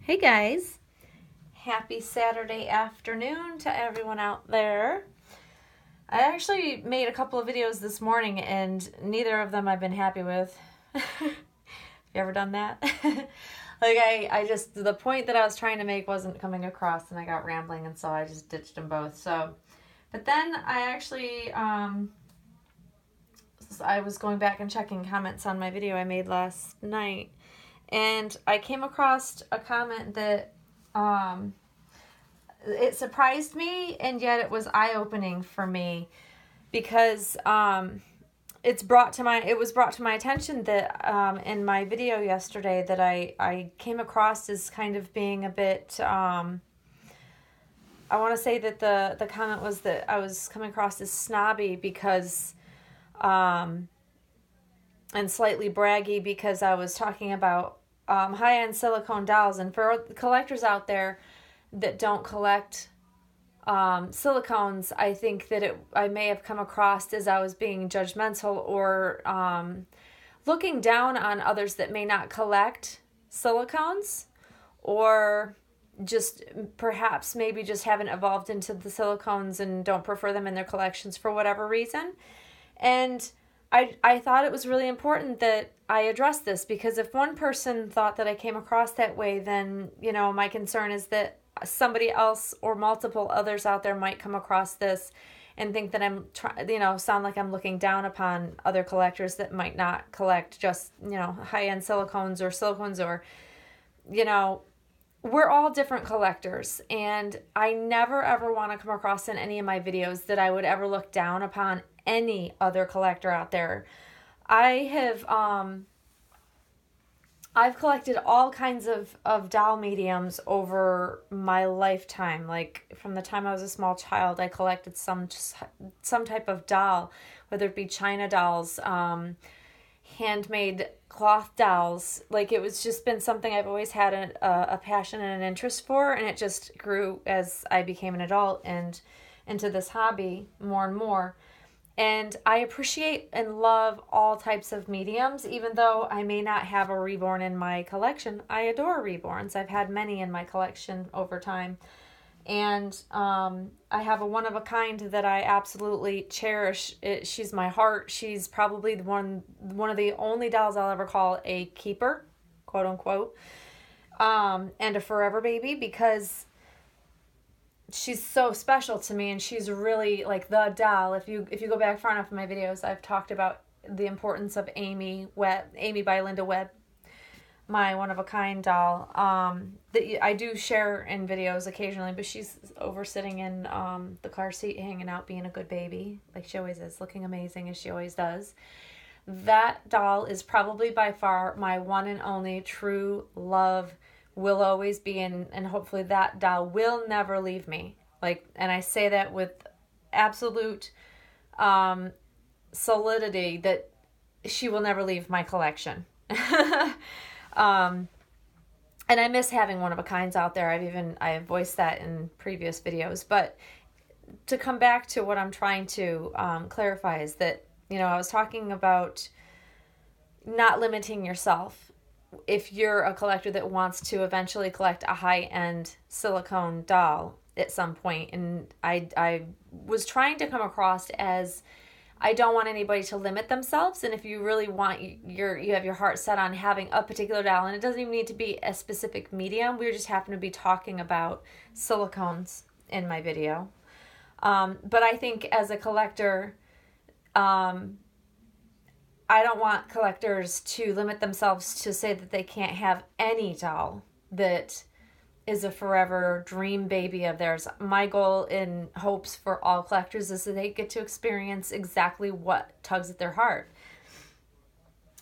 Hey guys, happy Saturday afternoon to everyone out there. I actually made a couple of videos this morning and neither of them I've been happy with. You ever done that? I just, the point that I was trying to make wasn't coming across and I got rambling and so I just ditched them both. But then I actually, I was going back and checking comments on my video I made last night. And I came across a comment that it surprised me, and yet it was eye-opening for me because it was brought to my attention that in my video yesterday that I came across as kind of being a bit I want to say that the comment was that I was coming across as snobby because and slightly braggy because I was talking about high-end silicone dolls. And for collectors out there that don't collect silicones, I think that I may have come across as I was being judgmental or looking down on others that may not collect silicones, or just perhaps maybe just haven't evolved into the silicones and don't prefer them in their collections for whatever reason. And I thought it was really important that I address this, because if one person thought that I came across that way, then, my concern is that somebody else or multiple others out there might come across this and think that I'm sound like I'm looking down upon other collectors that might not collect just, high-end silicones or, we're all different collectors, and I never ever want to come across in any of my videos that I would ever look down upon any other collector out there. I've collected all kinds of doll mediums over my lifetime. Like from the time I was a small child, I collected some type of doll, whether it be China dolls, handmade cloth dolls. Like, it was just been something I've always had a passion and an interest for, and it just grew as I became an adult and into this hobby more and more. And I appreciate and love all types of mediums, even though I may not have a reborn in my collection. I adore reborns. I've had many in my collection over time. And I have a one-of-a-kind that I absolutely cherish. She's my heart. She's probably one of the only dolls I'll ever call a keeper, quote unquote, and a forever baby, because she's so special to me, and she's really like the doll. If you go back far enough in my videos, I've talked about the importance of Amy by Linda Webb, my one-of-a-kind doll, that I do share in videos occasionally, but she's over sitting in the car seat, hanging out, being a good baby, like she always is, looking amazing as she always does. That doll is probably by far my one and only true love, will always be, and hopefully that doll will never leave me. And I say that with absolute solidity, that she will never leave my collection. And I miss having one-of-a-kinds out there. I have voiced that in previous videos. But to come back to what I'm trying to clarify is that, I was talking about not limiting yourself. If you're a collector that wants to eventually collect a high-end silicone doll at some point, and I was trying to come across as, I don't want anybody to limit themselves, and if you really want, you have your heart set on having a particular doll, and it doesn't even need to be a specific medium. We just happen to be talking about silicones in my video. But I think as a collector, I don't want collectors to limit themselves to say that they can't have any doll that is a forever dream baby of theirs. My goal and hopes for all collectors is that they get to experience exactly what tugs at their heart.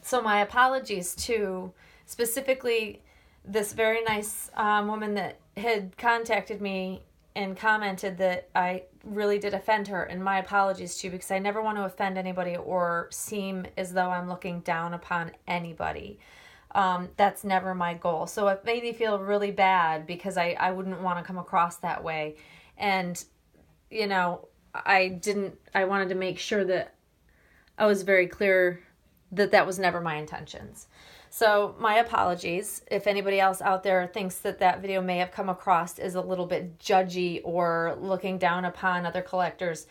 So my apologies to specifically this very nice woman that had contacted me and commented that I really did offend her, and my apologies too, because I never want to offend anybody or seem as though I'm looking down upon anybody. That's never my goal. So it made me feel really bad, because I wouldn't want to come across that way. And, I wanted to make sure that I was very clear that that was never my intentions. So my apologies if anybody else out there thinks that that video may have come across as a little bit judgy or looking down upon other collectors.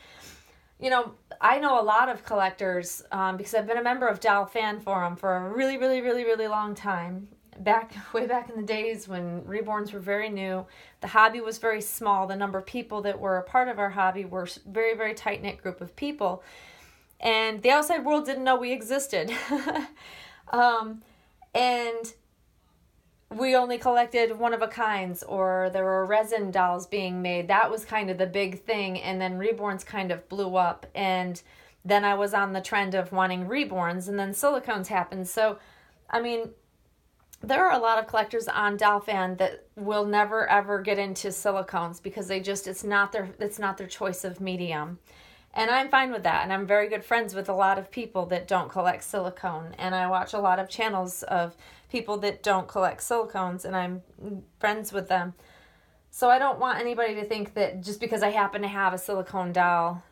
You know, I know a lot of collectors because I've been a member of Doll Fan Forum for a really, really, really, really long time. Way back in the days when reborns were very new, the hobby was very small. The number of people that were a part of our hobby were very, very tight-knit group of people. And the outside world didn't know we existed. And we only collected one-of-a-kinds, or there were resin dolls being made. That was kind of the big thing. And then reborns kind of blew up. And then I was on the trend of wanting reborns, and then silicones happened. So, I mean, there are a lot of collectors on Doll Fan that will never ever get into silicones because it's not their choice of medium. And I'm fine with that. And I'm very good friends with a lot of people that don't collect silicone. And I watch a lot of channels of people that don't collect silicones, and I'm friends with them. So I don't want anybody to think that just because I happen to have a silicone doll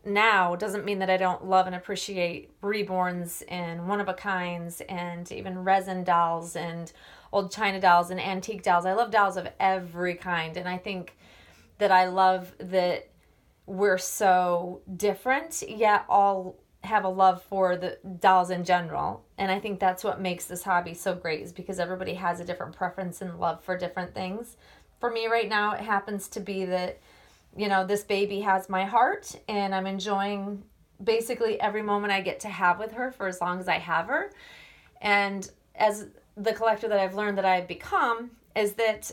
now doesn't mean that I don't love and appreciate reborns and one-of-a-kinds and even resin dolls and old China dolls and antique dolls. I love dolls of every kind, and I think that I love that we're so different, yet all have a love for the dolls in general. And I think that's what makes this hobby so great, is because everybody has a different preference and love for different things. For me right now, it happens to be that, you know, this baby has my heart, and I'm enjoying basically every moment I get to have with her for as long as I have her. And as the collector that I've learned that I've become is that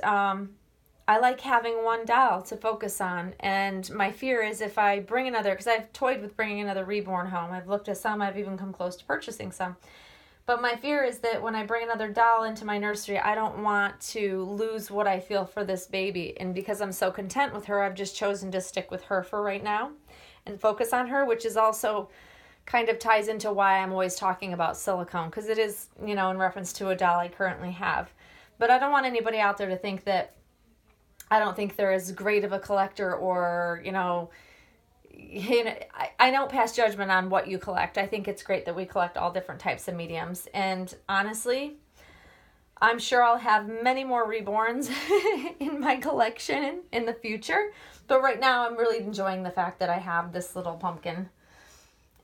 I like having one doll to focus on. And my fear is if I bring another, because I've toyed with bringing another reborn home. I've looked at some, I've even come close to purchasing some. But my fear is that when I bring another doll into my nursery, I don't want to lose what I feel for this baby. And because I'm so content with her, I've just chosen to stick with her for right now and focus on her, which is also kind of ties into why I'm always talking about silicone, because it is, you know, in reference to a doll I currently have. But I don't want anybody out there to think that I don't think they're as great of a collector, or, you know, I don't pass judgment on what you collect. I think it's great that we collect all different types of mediums. And honestly, I'm sure I'll have many more reborns in my collection in the future. But right now, I'm really enjoying the fact that I have this little pumpkin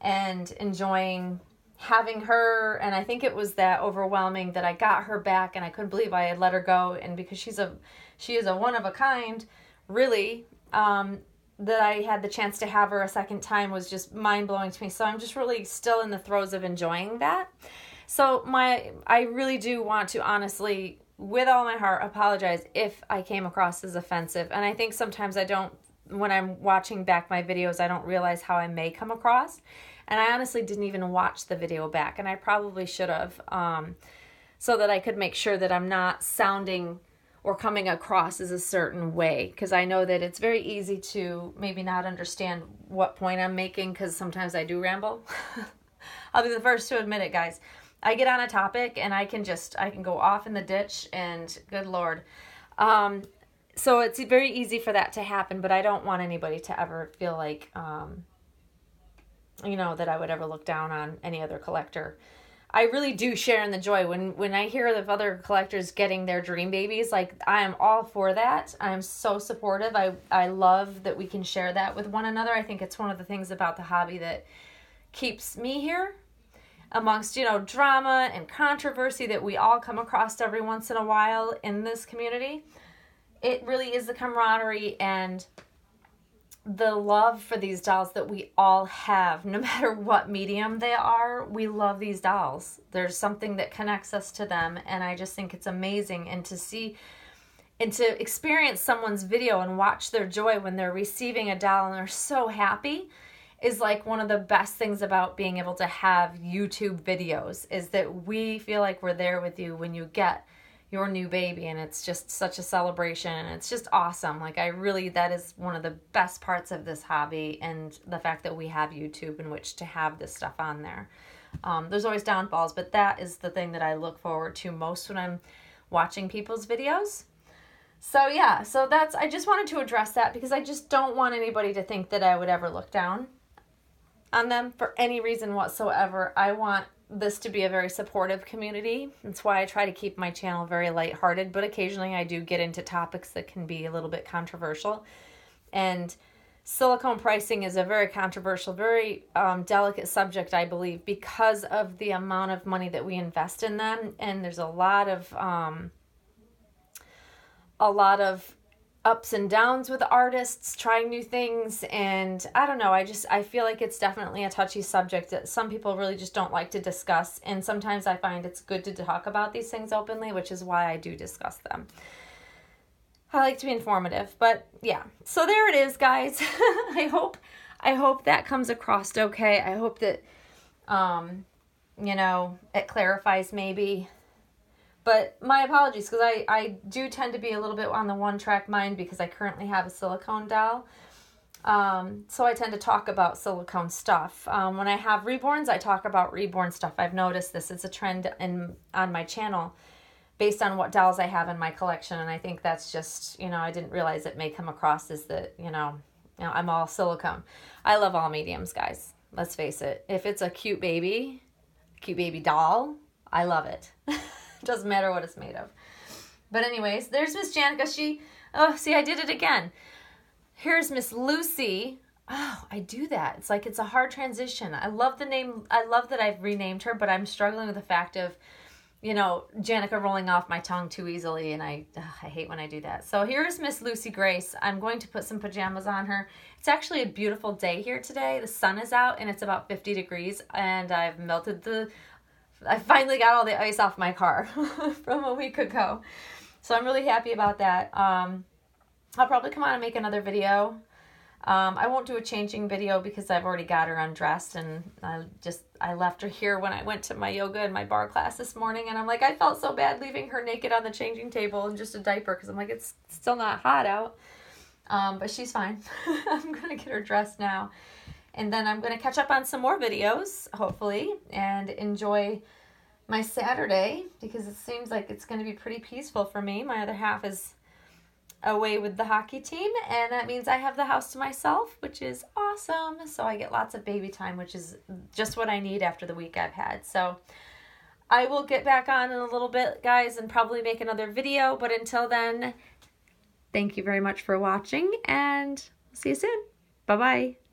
and enjoying having her. And I think it was that overwhelming that I got her back and I couldn't believe I had let her go. And because she is a one-of-a-kind, really, that I had the chance to have her a second time was just mind-blowing to me. So I'm just really still in the throes of enjoying that. So I really do want to honestly, with all my heart, apologize if I came across as offensive. And I think sometimes when I'm watching back my videos, I don't realize how I may come across. And I honestly didn't even watch the video back, and I probably should have, so that I could make sure that I'm not sounding or coming across as a certain way, because I know that it's very easy to maybe not understand what point I'm making, because sometimes I do ramble. I'll be the first to admit it, guys. I get on a topic and I can go off in the ditch, and good Lord. So it's very easy for that to happen, but I don't want anybody to ever feel like, you know, that I would ever look down on any other collector. I really do share in the joy when I hear of other collectors getting their dream babies. Like, I am all for that. I'm so supportive. I love that we can share that with one another. I think it's one of the things about the hobby that keeps me here amongst, you know, drama and controversy that we all come across every once in a while in this community. It really is the camaraderie and the love for these dolls that we all have, no matter what medium they are. We love these dolls. There's something that connects us to them, and I just think it's amazing. And to see and to experience someone's video and watch their joy when they're receiving a doll and they're so happy is like one of the best things about being able to have YouTube videos, is that we feel like we're there with you when you get your new baby, and it's just such a celebration, and it's just awesome. Like, that is one of the best parts of this hobby, and the fact that we have YouTube in which to have this stuff on there. There's always downfalls, but that is the thing that I look forward to most when I'm watching people's videos. So yeah, I just wanted to address that, because I just don't want anybody to think that I would ever look down on them for any reason whatsoever. I want this to be a very supportive community. That's why I try to keep my channel very lighthearted, but occasionally I do get into topics that can be a little bit controversial. And silicone pricing is a very controversial, very delicate subject, I believe, because of the amount of money that we invest in them. And there's a lot of ups and downs with artists trying new things, and I don't know, I feel like it's definitely a touchy subject that some people really just don't like to discuss, and sometimes I find it's good to talk about these things openly, which is why I do discuss them. I like to be informative, but yeah, so there it is, guys. I hope that comes across okay. I hope that it clarifies maybe. But my apologies, because I do tend to be a little bit on the one-track mind because I currently have a silicone doll. So I tend to talk about silicone stuff. When I have reborns, I talk about reborn stuff. I've noticed this. It's a trend on my channel based on what dolls I have in my collection. And I think that's just, I didn't realize it may come across as that, I'm all silicone. I love all mediums, guys. Let's face it. If it's a cute baby doll, I love it. Doesn't matter what it's made of. But anyways, there's Miss Janica. See, I did it again. Here's Miss Lucy. Oh, I do that. It's like it's a hard transition. I love the name. I love that I've renamed her, but I'm struggling with the fact of, Janica rolling off my tongue too easily, and I hate when I do that. So here's Miss Lucy Grace. I'm going to put some pajamas on her. It's actually a beautiful day here today. The sun is out, and it's about 50 degrees, and I've I finally got all the ice off my car from a week ago. So I'm really happy about that. I'll probably come on and make another video. I won't do a changing video because I've already got her undressed, and I left her here when I went to my yoga and my bar class this morning, and I'm like, I felt so bad leaving her naked on the changing table in just a diaper because I'm like, it's still not hot out. But she's fine. I'm going to get her dressed now. And then I'm going to catch up on some more videos, hopefully, and enjoy my Saturday because it seems like it's going to be pretty peaceful for me. My other half is away with the hockey team, and that means I have the house to myself, which is awesome. So I get lots of baby time, which is just what I need after the week I've had. So I will get back on in a little bit, guys, and probably make another video. But until then, thank you very much for watching, and see you soon. Bye-bye.